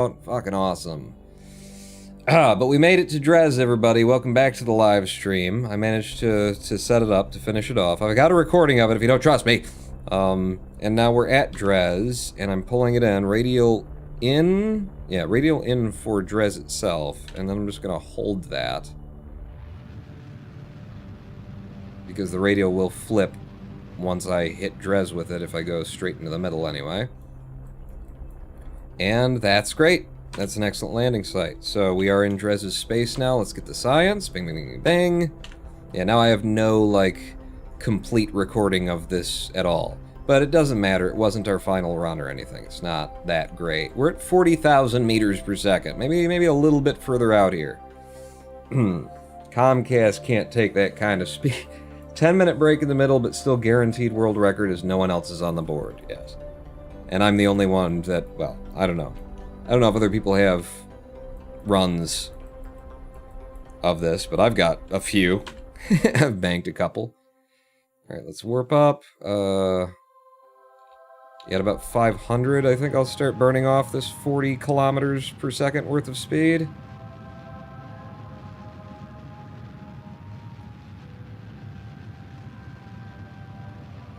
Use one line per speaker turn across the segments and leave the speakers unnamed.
Fucking awesome. But we made it to Dres, everybody. Welcome back to the live stream. I managed to set it up, to finish it off. I've got a recording of it if you don't trust me. And now we're at Dres, and I'm pulling it in. Radial in? Yeah, radial in for Dres itself. And then I'm just gonna hold that. Because the radial will flip once I hit Dres with it if I go straight into the middle anyway. And that's great. That's an excellent landing site. So we are in Dres's space now. Let's get the science. Bing, bing, bing, bang. Yeah, now I have no, like, complete recording of this at all. But it doesn't matter. It wasn't our final run or anything. It's not that great. We're at 40,000 meters per second. Maybe a little bit further out here. Comcast can't take that kind of speed. 10-minute break in the middle, but still guaranteed world record as no one else is on the board. Yes. And I'm the only one that, well, I don't know. I don't know if other people have runs of this, but I've got a few. I've banked a couple. Alright, let's warp up. At about 500, I think I'll start burning off this 40 kilometers per second worth of speed.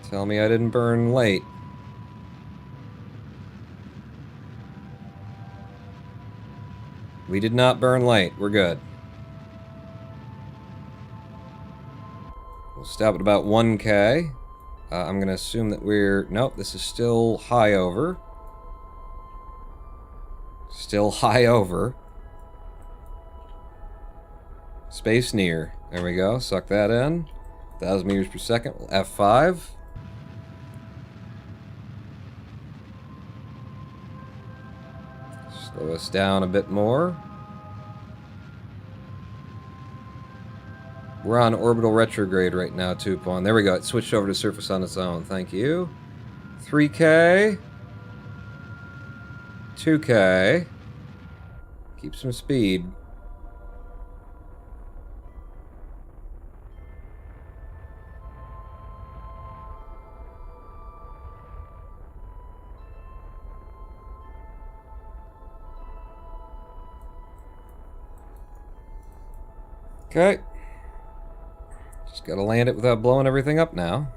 Tell me I didn't burn late. We did not burn late. We're good. We'll stop at about 1K. I'm going to assume that we're... Nope, this is still high over. Still high over. Space near. There we go. Suck that in. 1,000 meters per second. We'll F5. Slow us down a bit more. We're on orbital retrograde right now, 2 There we go. It switched over to surface on its own. Thank you. 3K. 2K. Keep some speed. Okay. Just gotta land it without blowing everything up now.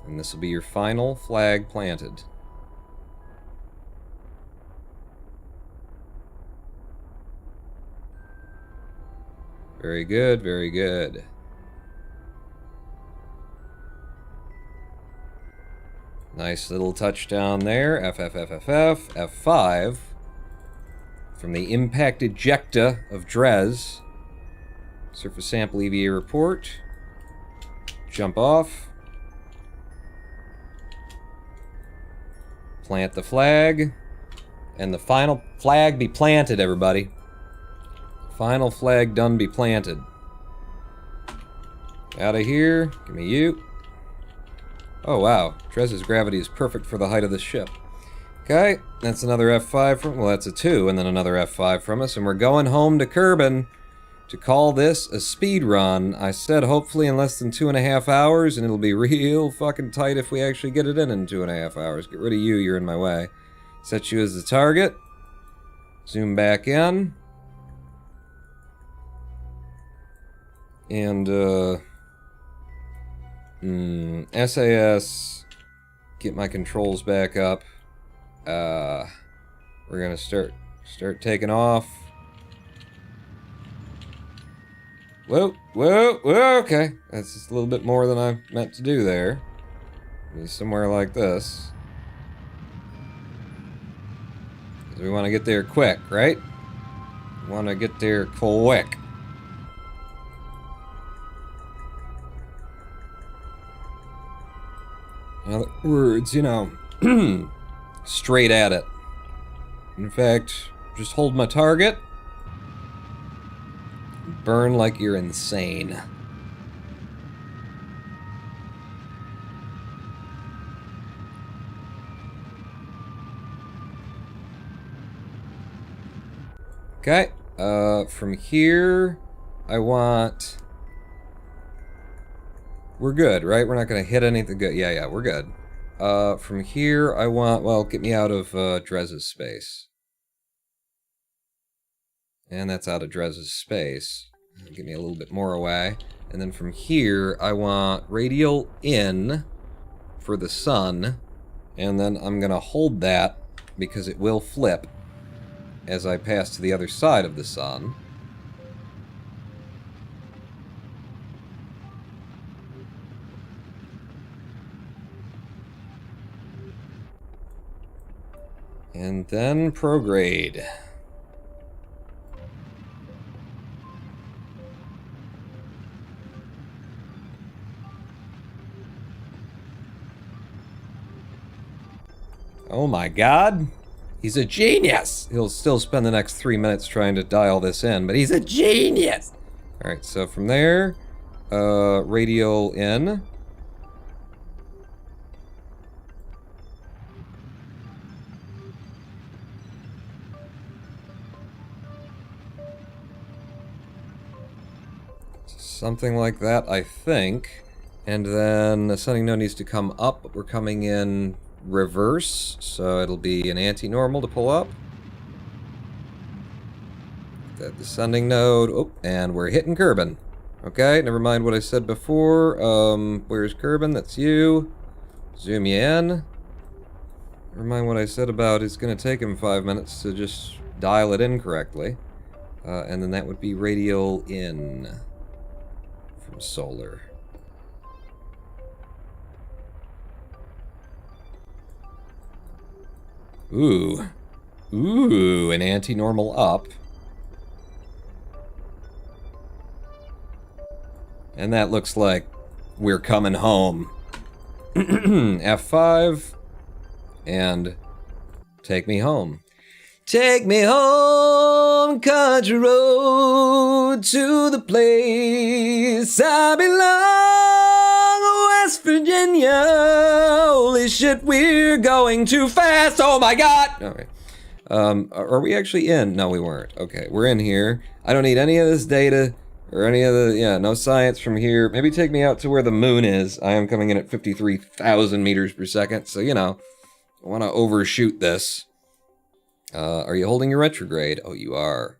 And this will be your final flag planted. Very good, very good. Nice little touchdown there. F5. From the impact ejecta of Dres. Surface sample EVA report. Jump off. Plant the flag. And the final flag be planted, everybody. Final flag done be planted. Out of here. Give me you. Oh, wow. Dres's gravity is perfect for the height of this ship. Okay, that's another F5 from... Well, that's a 2, and then another F5 from us, and we're going home to Kerbin to call this a speed run. I said hopefully in less than 2.5 hours, and it'll be real fucking tight if we actually get it in 2.5 hours. Get rid of you, you're in my way. Set you as the target. Zoom back in. And, SAS. Get my controls back up. We're gonna start taking off. Whoa, okay. That's just a little bit more than I meant to do there. Maybe somewhere like this. 'Cause we want to get there quick, right? We want to get there quick. In other words, you know, straight at it. In fact, just hold my target. Burn like you're insane. Okay, from here, I want... We're good, right? We're not gonna hit anything good. Yeah, we're good. From here, I want, well, get me out of Drez's space. And that's out of Drez's space. Get me a little bit more away. And then from here, I want radial in for the sun. And then I'm going to hold that because it will flip as I pass to the other side of the sun. And then prograde. Oh my god. He's a genius! He'll still spend the next 3 minutes trying to dial this in, but he's a genius! Alright, so from there, radial in. Something like that, I think. And then the ascending node needs to come up, but we're coming in reverse, so it'll be an anti-normal to pull up. That descending node, oh, and we're hitting Kerbin. Okay, never mind what I said before. Where's Kerbin? That's you. Zoom you in. Never mind what I said about it's gonna take him 5 minutes to just dial it in correctly. And then that would be radial in from solar. Ooh. Ooh, an anti-normal up. And that looks like we're coming home. F5. And take me home. Take me home, country road, to the place I belong, West Virginia. Holy shit, we're going too fast. Oh my god. Okay. Are we actually in? No, we weren't. Okay, we're in here. I don't need any of this data or any of the, yeah, no science from here. Maybe take me out to where the moon is. I am coming in at 53,000 meters per second, so, you know, I want to overshoot this. Are you holding your retrograde? Oh, you are.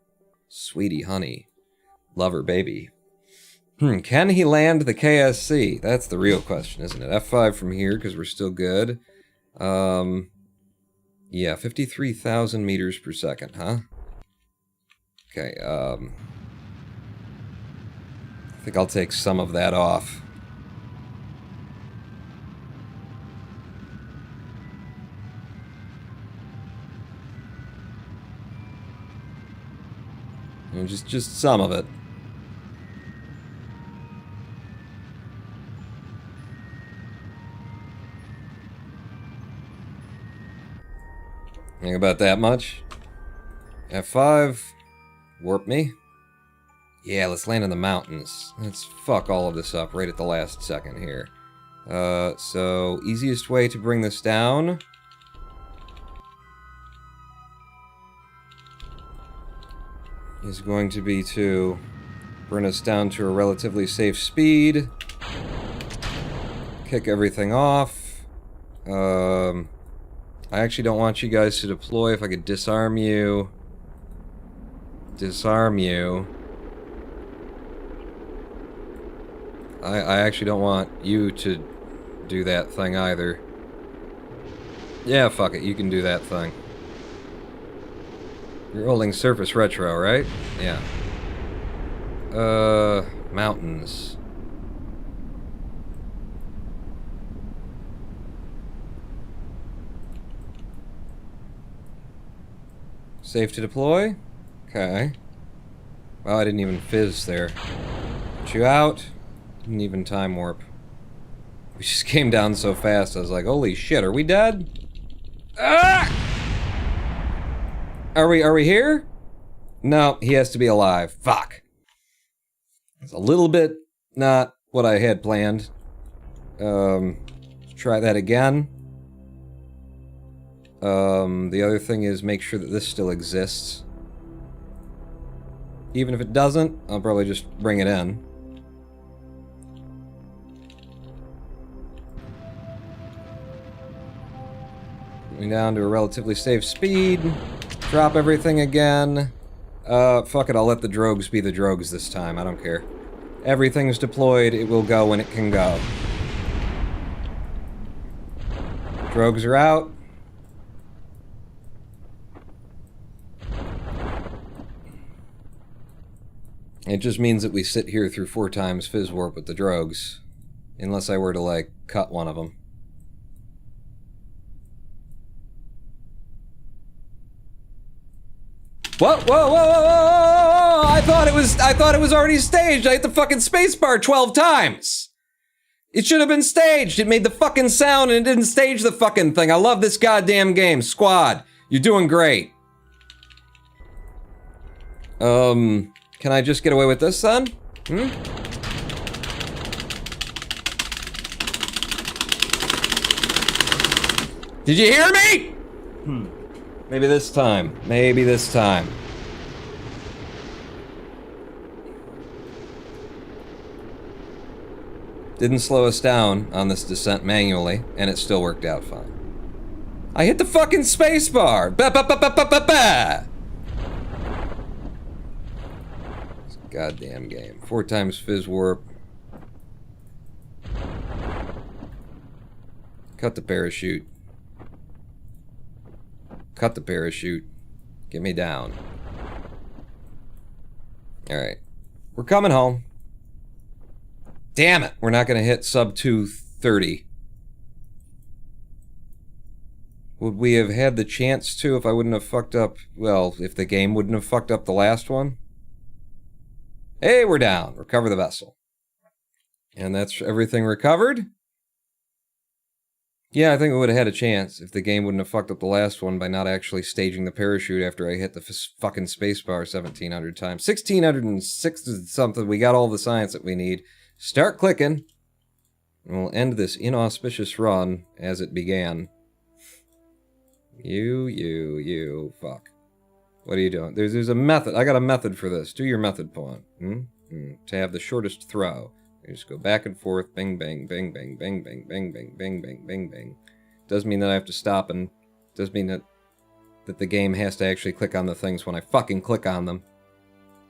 Sweetie honey. Lover baby. Can he land the KSC? That's the real question, isn't it? F5 from here, because we're still good. Yeah, 53,000 meters per second, huh? Okay, I think I'll take some of that off. Just some of it. Think about that much. F5. Warp me. Yeah, let's land in the mountains. Let's fuck all of this up right at the last second here. So, easiest way to bring this down is going to be to bring us down to a relatively safe speed. Kick everything off. I actually don't want you guys to deploy. If I could disarm you. Disarm you. I actually don't want you to do that thing either. Yeah, fuck it. You can do that thing. You're holding surface retro, right? Yeah. Mountains. Safe to deploy? Okay. Well, I didn't even fizz there. Put you out. Didn't even time warp. We just came down so fast, I was like, holy shit, are we dead? Ah! Are we here? No, he has to be alive. Fuck. It's a little bit not what I had planned. Try that again. The other thing is make sure that this still exists. Even if it doesn't, I'll probably just bring it in. me down to a relatively safe speed. Drop everything again. Fuck it, I'll let the drogues be the drogues this time, I don't care. Everything's deployed, it will go when it can go. Drogues are out. It just means that we sit here through 4 times Fizz Warp with the drogues. Unless I were to, like, cut one of them. Whoa, whoa, whoa, whoa, whoa, whoa! I thought it was already staged. I hit the fucking spacebar 12 times. It should have been staged. It made the fucking sound and it didn't stage the fucking thing. I love this goddamn game. Squad, you're doing great. Can I just get away with this, son? Hmm? Did you hear me? Maybe this time. Maybe this time. Didn't slow us down on this descent manually, and it still worked out fine. I hit the fucking spacebar! Ba-ba-ba-ba-ba-ba-ba! This goddamn game. 4 times Fizz Warp. Cut the parachute. Cut the parachute. Get me down. Alright. We're coming home. Damn it! We're not gonna hit sub 230. Would we have had the chance to if I wouldn't have fucked up... Well, if the game wouldn't have fucked up the last one? Hey, we're down. Recover the vessel. And that's everything recovered? Yeah, I think we would have had a chance if the game wouldn't have fucked up the last one by not actually staging the parachute after I hit the fucking spacebar 1,700 times. 1,606 or something. We got all the science that we need. Start clicking. And we'll end this inauspicious run as it began. You, fuck. What are you doing? There's a method. I got a method for this. Do your method, pawn. To have the shortest throw. You just go back and forth, bing, bang, bing, bang, bing, bang, bing, bang, bing, bang, bing, bang. Does mean that I have to stop and does mean that the game has to actually click on the things when I fucking click on them.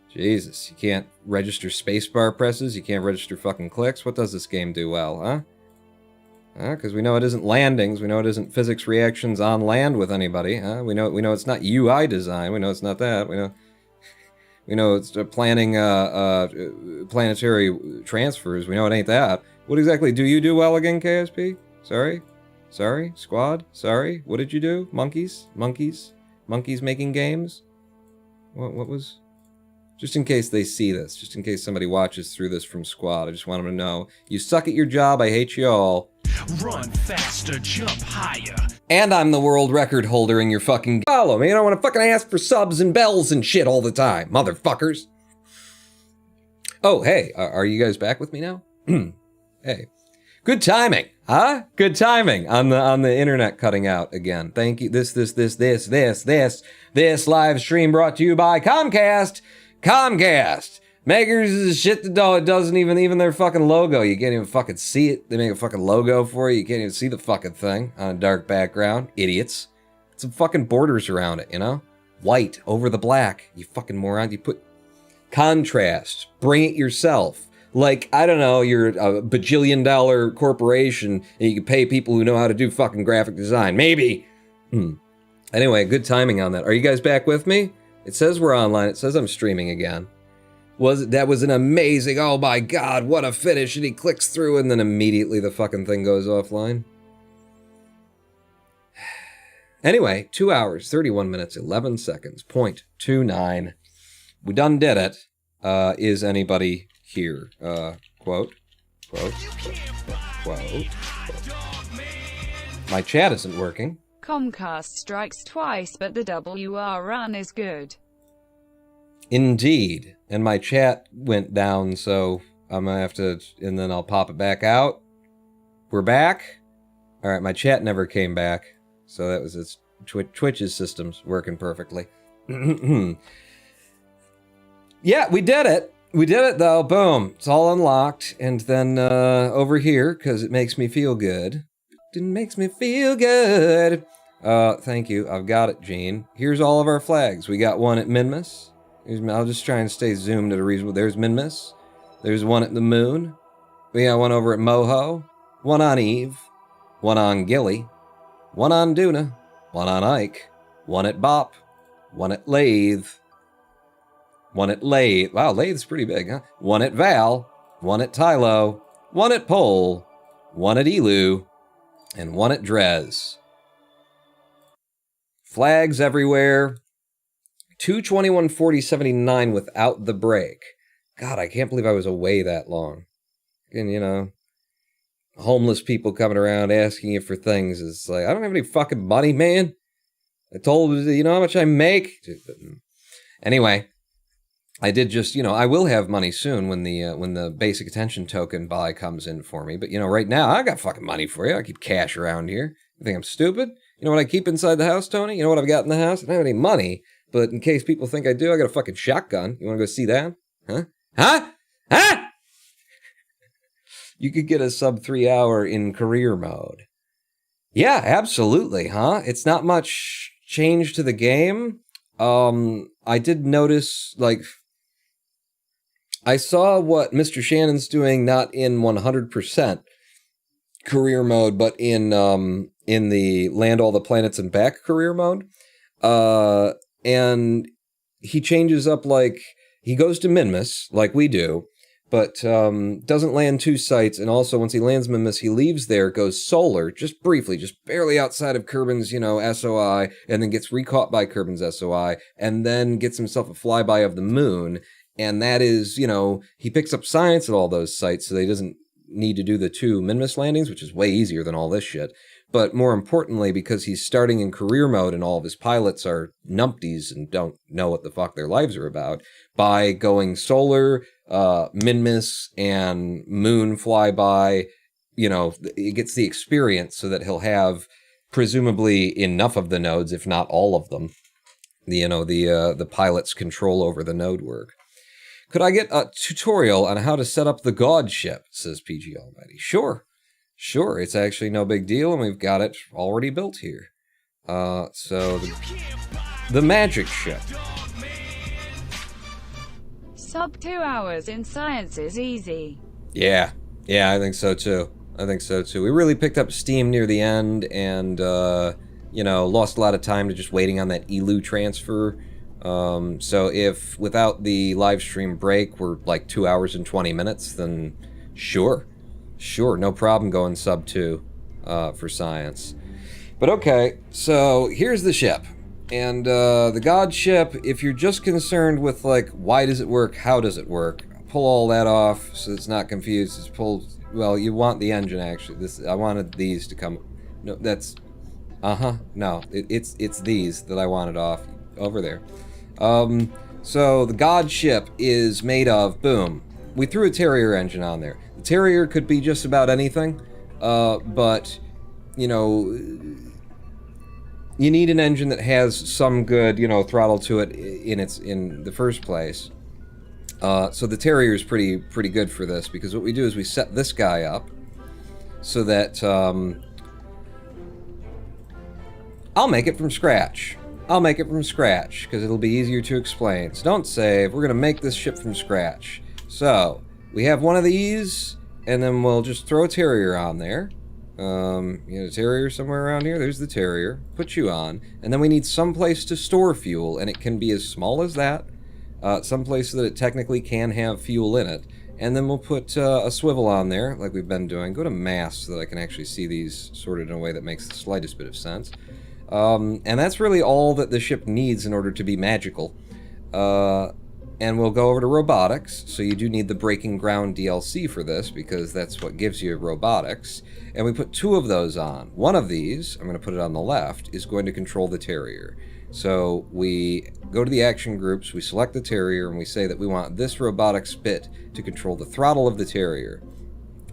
Jesus, you can't register spacebar presses, you can't register fucking clicks. What does this game do well, huh? Because we know it isn't landings, we know it isn't physics reactions on land with anybody, huh? We know it's not UI design, we know it's not that, we know it's planning planetary transfers. We know it ain't that. What exactly do you do well again, KSP? Sorry? Sorry? Squad? Sorry? What did you do? Monkeys? Monkeys? Monkeys making games? What was... Just in case they see this, just in case somebody watches through this from Squad, I just want them to know, you suck at your job, I hate you all. Run faster, jump higher. And I'm the world record holder in your fucking... Follow me, I don't want to fucking ask for subs and bells and shit all the time, motherfuckers. Oh, hey, are you guys back with me now? Hey. Good timing, huh? Good timing on the internet cutting out again. Thank you. This live stream brought to you by Comcast. Comcast makers shit that doesn't even their fucking logo. You can't even fucking see it. They make a fucking logo for you. You can't even see the fucking thing on a dark background. Idiots. Some fucking borders around it, you know? White over the black. You fucking moron. You put contrast. Bring it yourself. Like, I don't know, you're a bajillion-dollar corporation and you can pay people who know how to do fucking graphic design. Maybe. Anyway, good timing on that. Are you guys back with me? It says we're online. It says I'm streaming again. That was an amazing, oh my god, what a finish. And he clicks through and then immediately the fucking thing goes offline. Anyway, 2 hours, 31 minutes, 11 seconds, 0.29. We done did it. Is anybody here? Quote. My chat isn't working.
Comcast strikes twice, but the WR run is good.
Indeed. And my chat went down, so I'm gonna have to, and then I'll pop it back out. We're back. Alright, my chat never came back. So that was its Twitch's systems working perfectly. Yeah, we did it. We did it though. Boom. It's all unlocked. And then over here, because it makes me feel good. It makes me feel good. Thank you. I've got it, Gene. Here's all of our flags. We got one at Minmus. I'll just try and stay zoomed at a reasonable... There's Minmus. There's one at the Moon. We got one over at Moho. One on Eve. One on Gilly. One on Duna. One on Ike. One at Bop. One at Lathe. One at Lathe. Wow, Lathe's pretty big, huh? One at Val. One at Tylo. One at Pole. One at Elu. And one at Drez. Flags everywhere. 221-40-79 without the break. God, I can't believe I was away that long. And, you know, homeless people coming around asking you for things. It's like, I don't have any fucking money, man. I told you know how much I make? Anyway, I did just, you know, I will have money soon when the basic attention token buy comes in for me. But, you know, right now, I got fucking money for you. I keep cash around here. You think I'm stupid? You know what I keep inside the house, Tony? You know what I've got in the house? I don't have any money. But in case people think I do, I got a fucking shotgun. You want to go see that? Huh? Huh? Huh? You could get a sub 3 hour in career mode. Yeah, absolutely, huh? It's not much change to the game. I did notice, like, I saw what Mr. Shannon's doing, not in 100% career mode, but in the Land All the Planets and Back career mode. And he changes up, like, he goes to Minmus, like we do, but doesn't land 2 sites, and also once he lands Minmus, he leaves there, goes solar, just briefly, just barely outside of Kerbin's, you know, SOI, and then gets recaught by Kerbin's SOI, and then gets himself a flyby of the Moon, and that is, you know, he picks up science at all those sites, so that he doesn't need to do the 2 Minmus landings, which is way easier than all this shit. But more importantly, because he's starting in career mode and all of his pilots are numpties and don't know what the fuck their lives are about, by going solar, Minmus, and Moon flyby, you know, he gets the experience so that he'll have presumably enough of the nodes, if not all of them, the pilot's control over the node work. Could I get a tutorial on how to set up the God ship, says PG Almighty. Sure, it's actually no big deal, and we've got it already built here. So, the magic ship.
Sub 2 hours in science is easy.
Yeah, I think so too. We really picked up steam near the end, and, you know, lost a lot of time to just waiting on that Elu transfer. So if, without the live stream break, we're like 2 hours and 20 minutes, then sure, no problem going sub 2 for science. But okay, so here's the ship. And the God ship, if you're just concerned with, like, why does it work, how does it work, pull all that off so it's not confused. It's pulled, well, you want the engine, actually. I wanted these to come, no, that's, no, it's these that I wanted off, over there. So the God ship is made of, boom, we threw a Terrier engine on there. The Terrier could be just about anything, but, you know, you need an engine that has some good, you know, throttle to it in the first place. So the Terrier is pretty good for this, because what we do is we set this guy up so that, I'll make it from scratch. Because it'll be easier to explain. So don't save. We're going to make this ship from scratch. So, we have one of these, and then we'll just throw a Terrier on there. You know, a Terrier somewhere around here? There's the Terrier. Put you on. And then we need some place to store fuel, and it can be as small as that. Some place so that it technically can have fuel in it. And then we'll put a swivel on there, like we've been doing. Go to mass so that I can actually see these sorted in a way that makes the slightest bit of sense. And that's really all that the ship needs in order to be magical. And we'll go over to robotics, so you do need the Breaking Ground DLC for this, because that's what gives you robotics. And we put 2 of those on. One of these, I'm going to put it on the left, is going to control the Terrier. So we go to the action groups, we select the Terrier, and we say that we want this robotics bit to control the throttle of the Terrier.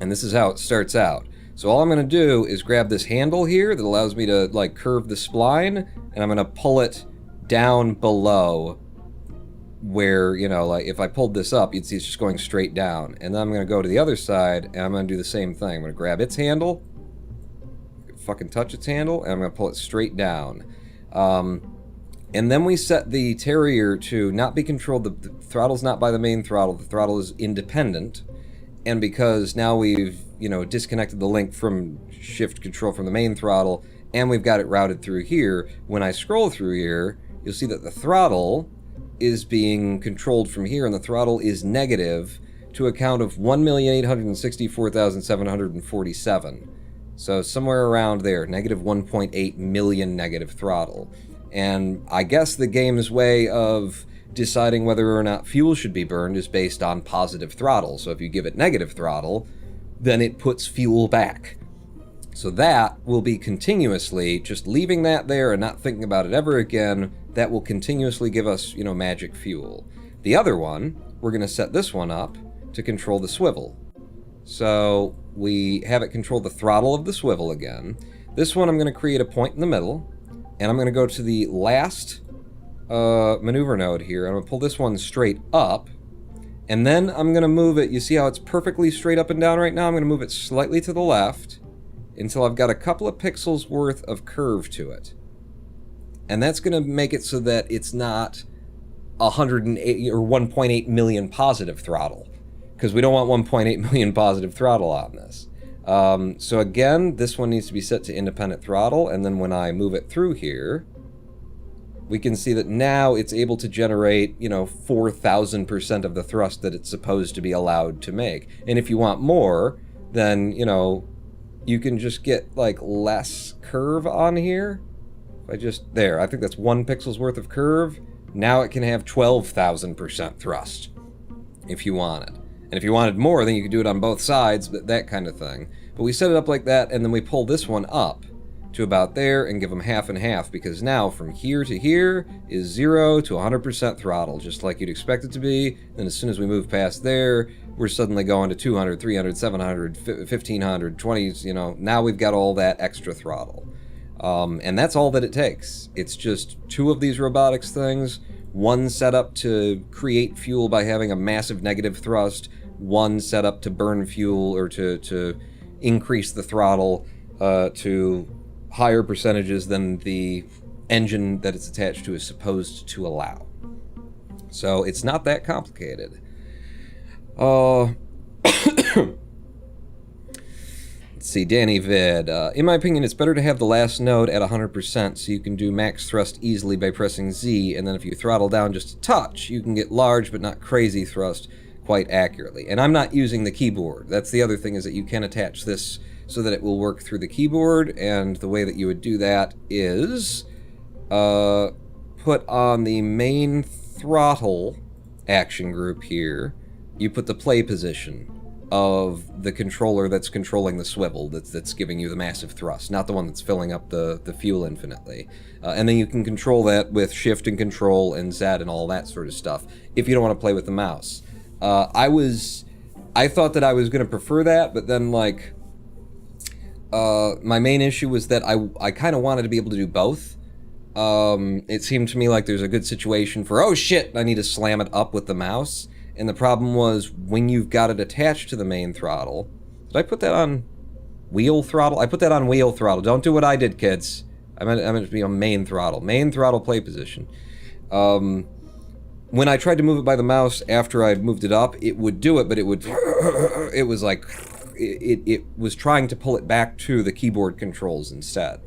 And this is how it starts out. So all I'm going to do is grab this handle here that allows me to, like, curve the spline, and I'm going to pull it down below where, you know, like, if I pulled this up, you'd see it's just going straight down. And then I'm going to go to the other side, and I'm going to do the same thing. I'm going to grab its handle, fucking touch its handle, and I'm going to pull it straight down. And then we set the Terrier to not be controlled. The throttle's not by the main throttle. The throttle is independent. And because now we've, disconnected the link from shift control from the main throttle, and we've got it routed through here, when I scroll through here, you'll see that the throttle is being controlled from here, and the throttle is negative to a count of 1,864,747. So somewhere around there, negative 1.8 million negative throttle. And I guess the game's way of deciding whether or not fuel should be burned is based on positive throttle. So if you give it negative throttle, then it puts fuel back. So that will be continuously, just leaving that there and not thinking about it ever again, that will continuously give us, magic fuel. The other one, we're going to set this one up to control the swivel. So we have it control the throttle of the swivel again. This one I'm going to create a point in the middle, and I'm going to go to the last maneuver node here. I'm going to pull this one straight up, and then I'm going to move it. You see how it's perfectly straight up and down right now? I'm going to move it slightly to the left until I've got a couple of pixels worth of curve to it. And that's going to make it so that it's not 108 or 1.8 million positive throttle, because we don't want 1.8 million positive throttle on this. So again, this one needs to be set to independent throttle, and then when I move it through here, we can see that now it's able to generate, 4,000% of the thrust that it's supposed to be allowed to make. And if you want more, then, you can just get, less curve on here. If I just, there, I think that's 1 pixel's worth of curve. Now it can have 12,000% thrust, if you want it. And if you wanted more, then you could do it on both sides, but that kind of thing. But we set it up like that, and then we pull this one up to about there and give them half and half, because now from here to here is 0 to 100% throttle, just like you'd expect it to be. Then as soon as we move past there, we're suddenly going to 200, 300, 700, 1500, 20s, now we've got all that extra throttle. And that's all that it takes. It's just 2 of these robotics things, one set up to create fuel by having a massive negative thrust, one set up to burn fuel or to increase the throttle to higher percentages than the engine that it's attached to is supposed to allow. So it's not that complicated. Let's see, Danny Vid. In my opinion, it's better to have the last node at 100% so you can do max thrust easily by pressing Z, and then if you throttle down just a touch, you can get large but not crazy thrust quite accurately. And I'm not using the keyboard. That's the other thing, is that you can attach this so that it will work through the keyboard, and the way that you would do that is put on the main throttle action group here, you put the play position of the controller that's controlling the swivel, that's giving you the massive thrust, not the one that's filling up the fuel infinitely. And then you can control that with shift and control and Z and all that sort of stuff if you don't want to play with the mouse. I thought that I was going to prefer that, but then my main issue was that I kind of wanted to be able to do both. It seemed to me like there's a good situation for, oh shit, I need to slam it up with the mouse. And the problem was, when you've got it attached to the main throttle... Did I put that on wheel throttle? I put that on wheel throttle. Don't do what I did, kids. I meant it to be on main throttle. Main throttle play position. When I tried to move it by the mouse after I'd moved it up, it would do it, but it would... It was like... It was trying to pull it back to the keyboard controls instead.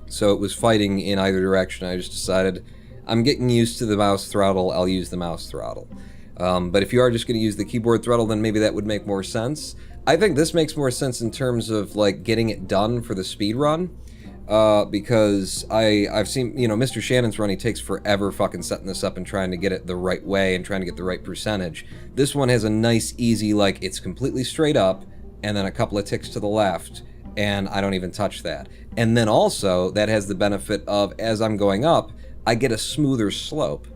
So it was fighting in either direction. I just decided, I'm getting used to the mouse throttle, I'll use the mouse throttle. But if you are just going to use the keyboard throttle, then maybe that would make more sense. I think this makes more sense in terms of getting it done for the speed run, because I've seen, Mr. Shannon's run, he takes forever fucking setting this up and trying to get it the right way and trying to get the right percentage. This one has a nice, easy, it's completely straight up, and then a couple of ticks to the left, and I don't even touch that. And then also, that has the benefit of, as I'm going up, I get a smoother slope,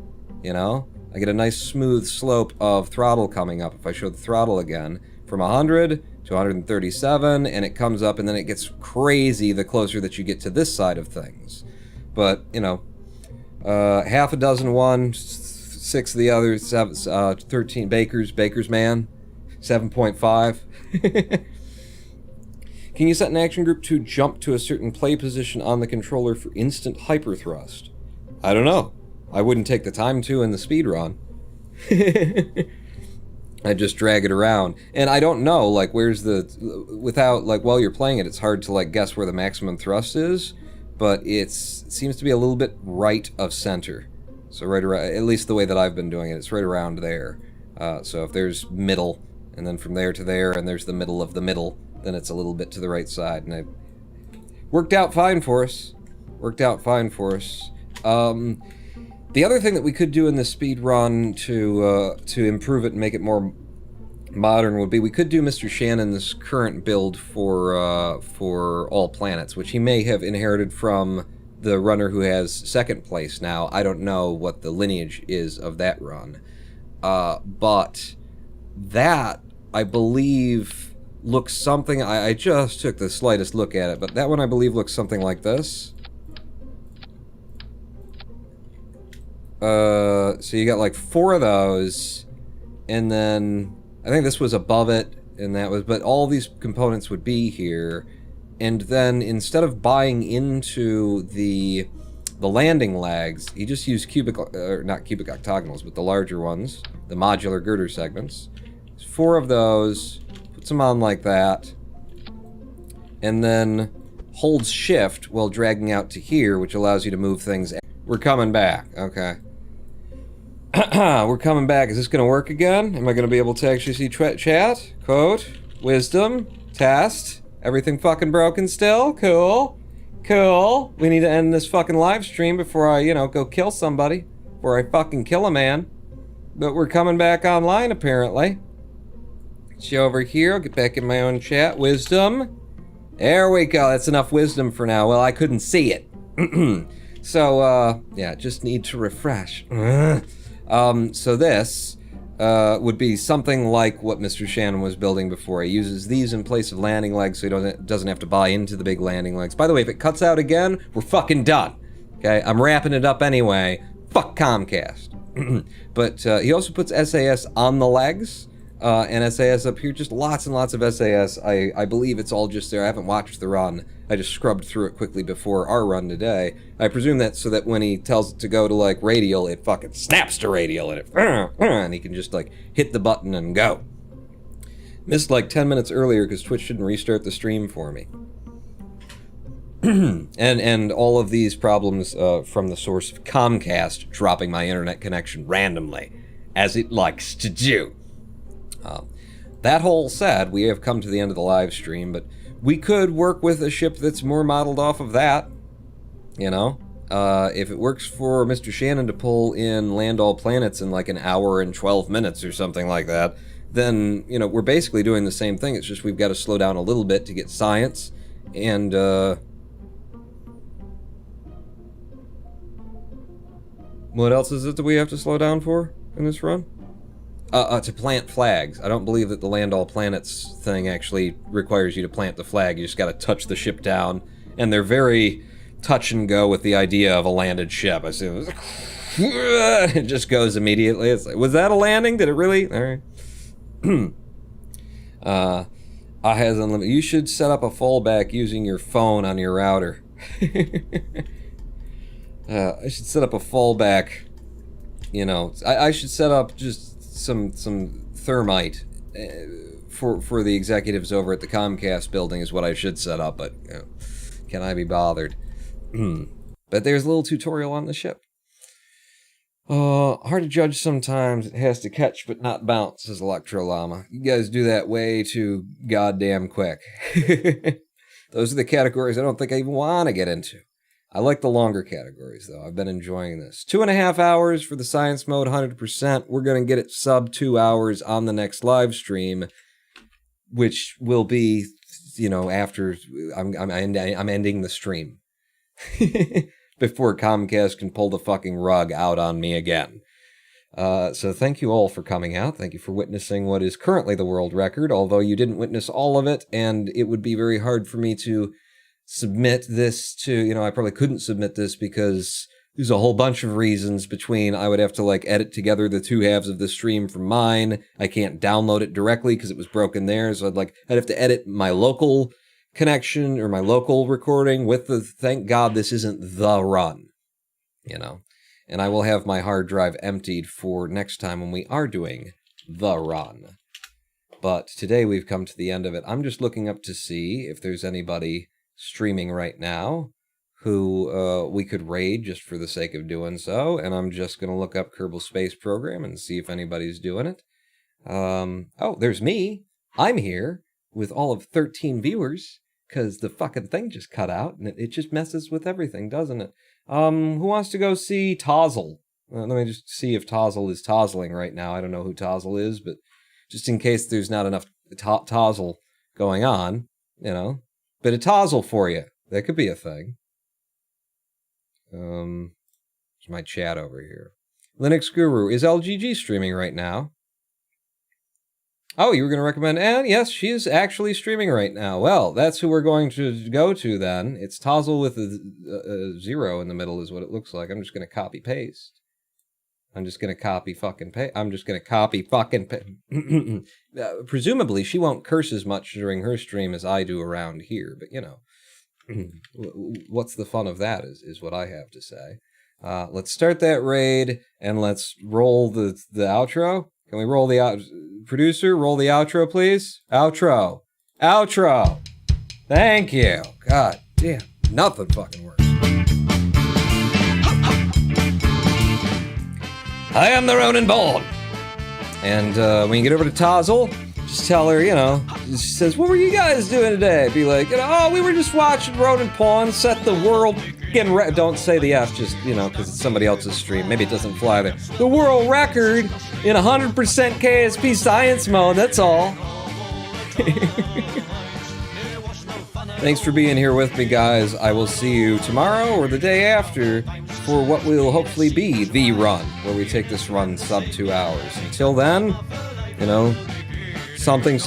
I get a nice smooth slope of throttle coming up. If I show the throttle again, from 100 to 137, and it comes up, and then it gets crazy the closer that you get to this side of things. But, half a dozen one, 6 of the other, 13 Baker's man, 7.5. Can you set an action group to jump to a certain play position on the controller for instant hyperthrust? I don't know. I wouldn't take the time to in the speedrun. I just drag it around. And I don't know, like, where's the... Without, like, while you're playing it, it's hard to, like, guess where the maximum thrust is. But it seems to be a little bit right of center. So right around... At least the way that I've been doing it, it's right around there. So if there's middle, and then from there to there, and there's the middle of the middle, then it's a little bit to the right side. And it worked out fine for us. Worked out fine for us. The other thing that we could do in the speed run to improve it and make it more modern would be we could do Mr. Shannon's current build for all planets, which he may have inherited from the runner who has second place now. I don't know what the lineage is of that run. But that, I believe, looks something... I just took the slightest look at it, but that one I believe looks something like this. So you got like 4 of those, and then I think this was above it, and that was, but all these components would be here, and then instead of buying into the landing legs, he just used cubic, not cubic octagonals, but the larger ones, the modular girder segments. 4 of those, puts them on like that, and then holds shift while dragging out to here, which allows you to move things. We're coming back, okay. We're coming back. Is this going to work again? Am I going to be able to actually see chat? Quote, wisdom, test, everything fucking broken still? Cool. Cool. We need to end this fucking live stream before I, you know, go kill somebody. Before I fucking kill a man. But we're coming back online, apparently. See over here. I'll get back in my own chat. Wisdom. There we go. That's enough wisdom for now. Well, I couldn't see it. So, yeah, just need to refresh. So this would be something like what Mr. Shannon was building before. He uses these in place of landing legs so he doesn't have to buy into the big landing legs. By the way, if it cuts out again, we're fucking done. Okay, I'm wrapping it up anyway. Fuck Comcast. But he also puts SAS on the legs, and SAS up here, just lots and lots of SAS. I believe it's all just there. I haven't watched the run. I just scrubbed through it quickly before our run today. I presume that's so that when he tells it to go to, like, radial, it fucking snaps to radial, and and he can just, like, hit the button and go. Missed, like, 10 minutes earlier because Twitch didn't restart the stream for me. and all of these problems from the source of Comcast dropping my internet connection randomly, as it likes to do. That whole said, we have come to the end of the live stream, but we could work with a ship that's more modeled off of that, you know? If it works for Mr. Shannon to pull in Land All Planets in like an hour and 12 minutes or something like that, then, you know, we're basically doing the same thing. It's just we've got to slow down a little bit to get science, and, what else is it that we have to slow down for in this run? To plant flags. I don't believe that the Land All Planets thing actually requires you to plant the flag. You just gotta touch the ship down. And they're very touch and go with the idea of a landed ship. I see it just goes immediately. It's like, was that a landing? Did it really? Alright. has unlimited. You should set up a fallback using your phone on your router. I should set up a fallback. You know, I should set up just some thermite for the executives over at the Comcast building is what I should set up, but you know, can I be bothered? But there's a little tutorial on the ship. Hard to judge sometimes. It has to catch but not bounce, says Electro Llama. You guys do that way too goddamn quick. Those are the categories I don't think I even want to get into. I like the longer categories, though. I've been enjoying this. 2.5 hours for the science mode, 100%. We're going to get it sub 2 hours on the next live stream, which will be, you know, after I'm ending the stream. Before Comcast can pull the fucking rug out on me again. So thank you all for coming out. Thank you for witnessing what is currently the world record, although you didn't witness all of it, and it would be very hard for me to submit this to, you know, I probably couldn't submit this because there's a whole bunch of reasons between I would have to, like, edit together the two halves of the stream from mine. I can't download it directly because it was broken there, so I'd have to edit my local connection or my local recording with the, thank God this isn't the run, you know. And I will have my hard drive emptied for next time when we are doing the run. But today we've come to the end of it. I'm just looking up to see if there's anybody streaming right now who we could raid just for the sake of doing so. And I'm just going to look up Kerbal Space Program and see if anybody's doing it. Oh, there's me. I'm here with all of 13 viewers because the fucking thing just cut out and it just messes with everything, doesn't it? Who wants to go see Tozzle? Let me just see if Tozzle is tozzling right now. I don't know who Tozzle is, but just in case there's not enough Tozzle going on, you know. Bit of Tozzle for you. That could be a thing. There's my chat over here. Linux Guru, is LGG streaming right now? Oh, you were going to recommend Anne? Yes, she is actually streaming right now. Well, that's who we're going to go to then. It's Tozzle with a 0 in the middle is what it looks like. I'm just going to copy paste. I'm just going to copy fucking paste. I'm just going to copy fucking paste. Presumably, she won't curse as much during her stream as I do around here. But, you know, what's the fun of that is what I have to say. Let's start that raid and let's roll the outro. Can we roll the producer? Roll the outro, please. Outro. Thank you. God damn, nothing fucking works. I am the Ronin Bone. And when you get over to Tozzle, just tell her, you know, she says, what were you guys doing today? Be like, you know, oh, we were just watching Ronin Pawn set the world. Again, don't say the F, just, you know, because it's somebody else's stream. Maybe it doesn't fly there. The world record in 100% KSP science mode, that's all. Thanks for being here with me, guys. I will see you tomorrow or the day after for what will hopefully be the run, where we take this run sub 2 hours. Until then, you know, something,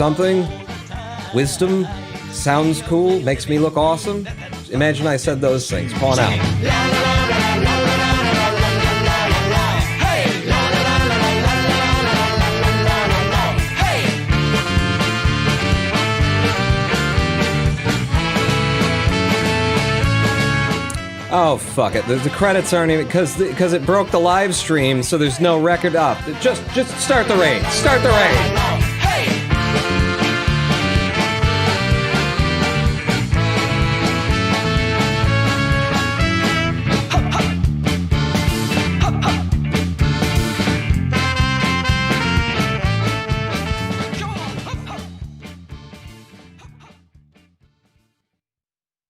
wisdom, sounds cool, makes me look awesome. Imagine I said those things. Pawn out. Oh, fuck it. The credits aren't even... Because it broke the live stream, so there's no record up. Just start the raid. Start the raid.